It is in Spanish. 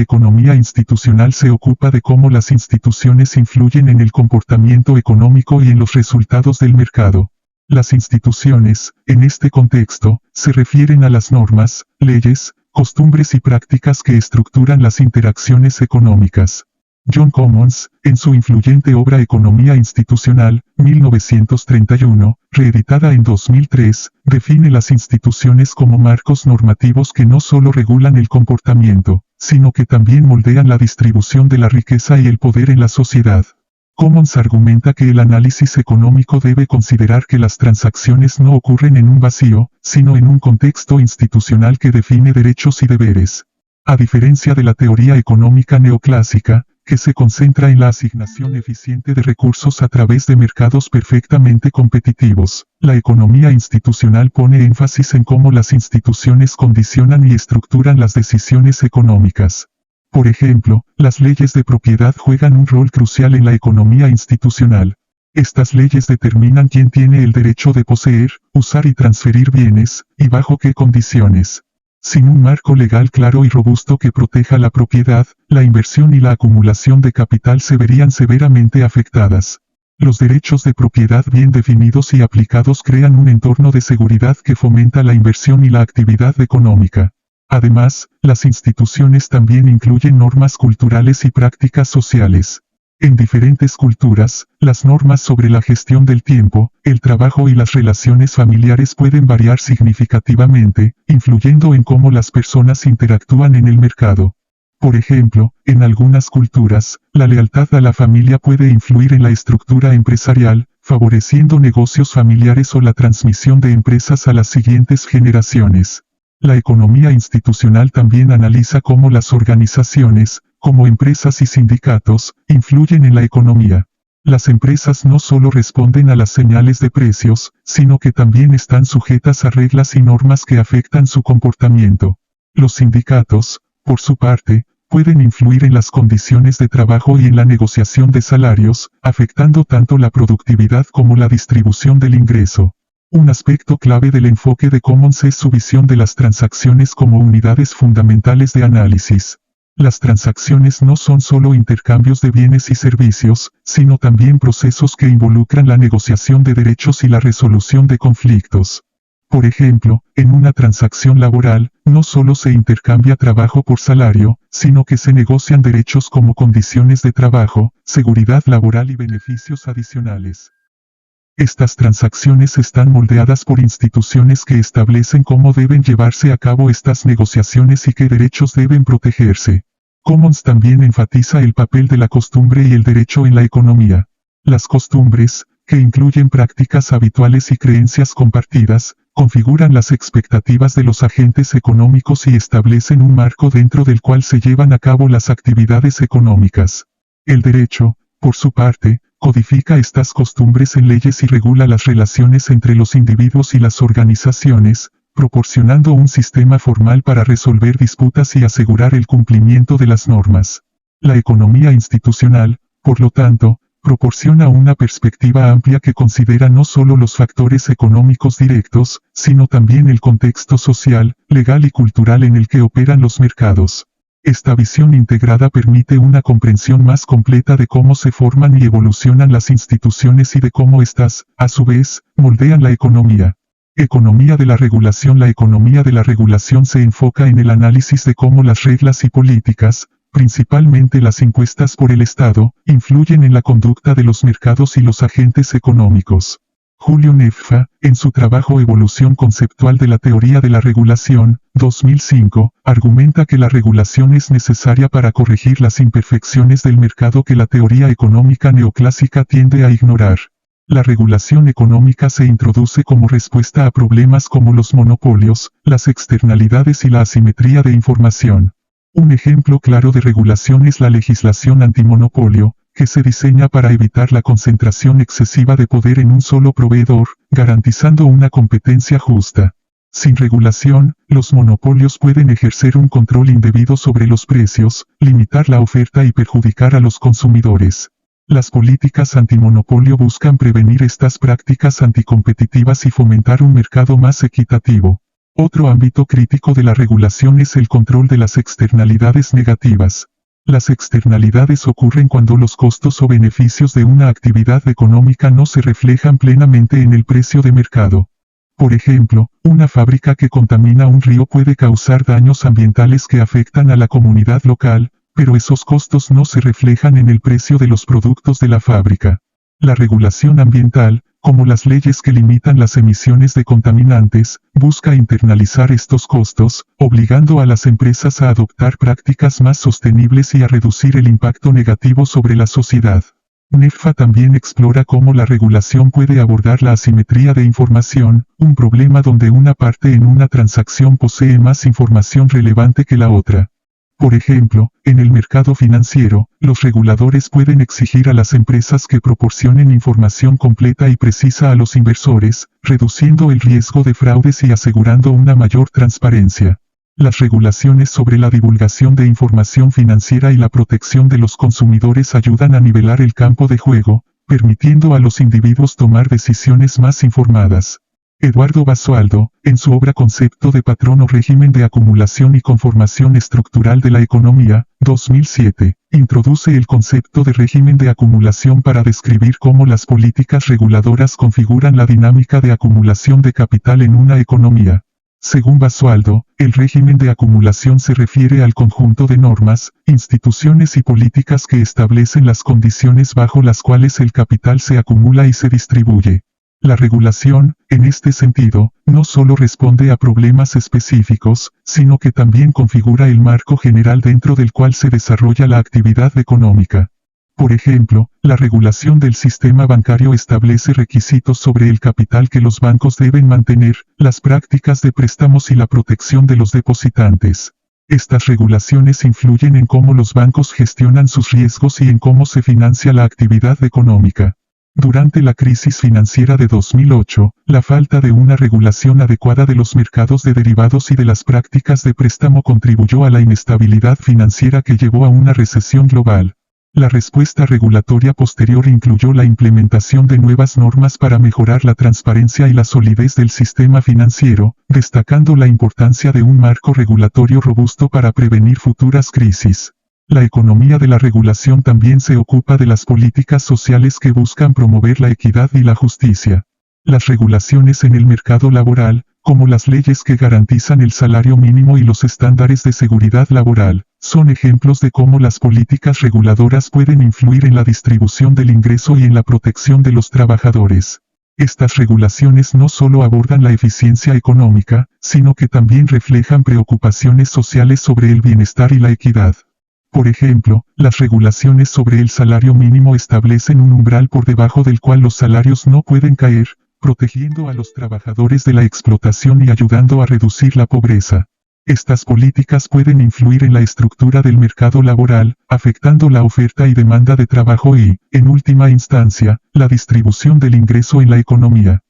Economía institucional se ocupa de cómo las instituciones influyen en el comportamiento económico y en los resultados del mercado. Las instituciones, en este contexto, se refieren a las normas, leyes, costumbres y prácticas que estructuran las interacciones económicas. John Commons, en su influyente obra Economía institucional, 1931, reeditada en 2003, define las instituciones como marcos normativos que no solo regulan el comportamiento, sino que también moldean la distribución de la riqueza y el poder en la sociedad. Commons argumenta que el análisis económico debe considerar que las transacciones no ocurren en un vacío, sino en un contexto institucional que define derechos y deberes. A diferencia de la teoría económica neoclásica, que se concentra en la asignación eficiente de recursos a través de mercados perfectamente competitivos, la economía institucional pone énfasis en cómo las instituciones condicionan y estructuran las decisiones económicas. Por ejemplo, las leyes de propiedad juegan un rol crucial en la economía institucional. Estas leyes determinan quién tiene el derecho de poseer, usar y transferir bienes, y bajo qué condiciones. Sin un marco legal claro y robusto que proteja la propiedad, la inversión y la acumulación de capital se verían severamente afectadas. Los derechos de propiedad bien definidos y aplicados crean un entorno de seguridad que fomenta la inversión y la actividad económica. Además, las instituciones también incluyen normas culturales y prácticas sociales. En diferentes culturas, las normas sobre la gestión del tiempo, el trabajo y las relaciones familiares pueden variar significativamente, influyendo en cómo las personas interactúan en el mercado. Por ejemplo, en algunas culturas, la lealtad a la familia puede influir en la estructura empresarial, favoreciendo negocios familiares o la transmisión de empresas a las siguientes generaciones. La economía institucional también analiza cómo las organizaciones, como empresas y sindicatos, influyen en la economía. Las empresas no solo responden a las señales de precios, sino que también están sujetas a reglas y normas que afectan su comportamiento. Los sindicatos, por su parte, pueden influir en las condiciones de trabajo y en la negociación de salarios, afectando tanto la productividad como la distribución del ingreso. Un aspecto clave del enfoque de Commons es su visión de las transacciones como unidades fundamentales de análisis. Las transacciones no son solo intercambios de bienes y servicios, sino también procesos que involucran la negociación de derechos y la resolución de conflictos. Por ejemplo, en una transacción laboral, no solo se intercambia trabajo por salario, sino que se negocian derechos como condiciones de trabajo, seguridad laboral y beneficios adicionales. Estas transacciones están moldeadas por instituciones que establecen cómo deben llevarse a cabo estas negociaciones y qué derechos deben protegerse. Commons también enfatiza el papel de la costumbre y el derecho en la economía. Las costumbres, que incluyen prácticas habituales y creencias compartidas, configuran las expectativas de los agentes económicos y establecen un marco dentro del cual se llevan a cabo las actividades económicas. El derecho, por su parte, codifica estas costumbres en leyes y regula las relaciones entre los individuos y las organizaciones, proporcionando un sistema formal para resolver disputas y asegurar el cumplimiento de las normas. La economía institucional, por lo tanto, proporciona una perspectiva amplia que considera no solo los factores económicos directos, sino también el contexto social, legal y cultural en el que operan los mercados. Esta visión integrada permite una comprensión más completa de cómo se forman y evolucionan las instituciones y de cómo éstas, a su vez, moldean la economía. Economía de la regulación. La economía de la regulación se enfoca en el análisis de cómo las reglas y políticas, principalmente las impuestas por el Estado, influyen en la conducta de los mercados y los agentes económicos. Julio Neffa, en su trabajo Evolución conceptual de la teoría de la regulación, 2005, argumenta que la regulación es necesaria para corregir las imperfecciones del mercado que la teoría económica neoclásica tiende a ignorar. La regulación económica se introduce como respuesta a problemas como los monopolios, las externalidades y la asimetría de información. Un ejemplo claro de regulación es la legislación antimonopolio, que se diseña para evitar la concentración excesiva de poder en un solo proveedor, garantizando una competencia justa. Sin regulación, los monopolios pueden ejercer un control indebido sobre los precios, limitar la oferta y perjudicar a los consumidores. Las políticas antimonopolio buscan prevenir estas prácticas anticompetitivas y fomentar un mercado más equitativo. Otro ámbito crítico de la regulación es el control de las externalidades negativas. Las externalidades ocurren cuando los costos o beneficios de una actividad económica no se reflejan plenamente en el precio de mercado. Por ejemplo, una fábrica que contamina un río puede causar daños ambientales que afectan a la comunidad local, pero esos costos no se reflejan en el precio de los productos de la fábrica. La regulación ambiental, como las leyes que limitan las emisiones de contaminantes, busca internalizar estos costos, obligando a las empresas a adoptar prácticas más sostenibles y a reducir el impacto negativo sobre la sociedad. NERFA también explora cómo la regulación puede abordar la asimetría de información, un problema donde una parte en una transacción posee más información relevante que la otra. Por ejemplo, en el mercado financiero, los reguladores pueden exigir a las empresas que proporcionen información completa y precisa a los inversores, reduciendo el riesgo de fraudes y asegurando una mayor transparencia. Las regulaciones sobre la divulgación de información financiera y la protección de los consumidores ayudan a nivelar el campo de juego, permitiendo a los individuos tomar decisiones más informadas. Eduardo Basualdo, en su obra Concepto de patrón o régimen de acumulación y conformación estructural de la economía, 2007, introduce el concepto de régimen de acumulación para describir cómo las políticas reguladoras configuran la dinámica de acumulación de capital en una economía. Según Basualdo, el régimen de acumulación se refiere al conjunto de normas, instituciones y políticas que establecen las condiciones bajo las cuales el capital se acumula y se distribuye. La regulación, en este sentido, no solo responde a problemas específicos, sino que también configura el marco general dentro del cual se desarrolla la actividad económica. Por ejemplo, la regulación del sistema bancario establece requisitos sobre el capital que los bancos deben mantener, las prácticas de préstamos y la protección de los depositantes. Estas regulaciones influyen en cómo los bancos gestionan sus riesgos y en cómo se financia la actividad económica. Durante la crisis financiera de 2008, la falta de una regulación adecuada de los mercados de derivados y de las prácticas de préstamo contribuyó a la inestabilidad financiera que llevó a una recesión global. La respuesta regulatoria posterior incluyó la implementación de nuevas normas para mejorar la transparencia y la solidez del sistema financiero, destacando la importancia de un marco regulatorio robusto para prevenir futuras crisis. La economía de la regulación también se ocupa de las políticas sociales que buscan promover la equidad y la justicia. Las regulaciones en el mercado laboral, como las leyes que garantizan el salario mínimo y los estándares de seguridad laboral, son ejemplos de cómo las políticas reguladoras pueden influir en la distribución del ingreso y en la protección de los trabajadores. Estas regulaciones no solo abordan la eficiencia económica, sino que también reflejan preocupaciones sociales sobre el bienestar y la equidad. Por ejemplo, las regulaciones sobre el salario mínimo establecen un umbral por debajo del cual los salarios no pueden caer, protegiendo a los trabajadores de la explotación y ayudando a reducir la pobreza. Estas políticas pueden influir en la estructura del mercado laboral, afectando la oferta y demanda de trabajo y, en última instancia, la distribución del ingreso en la economía.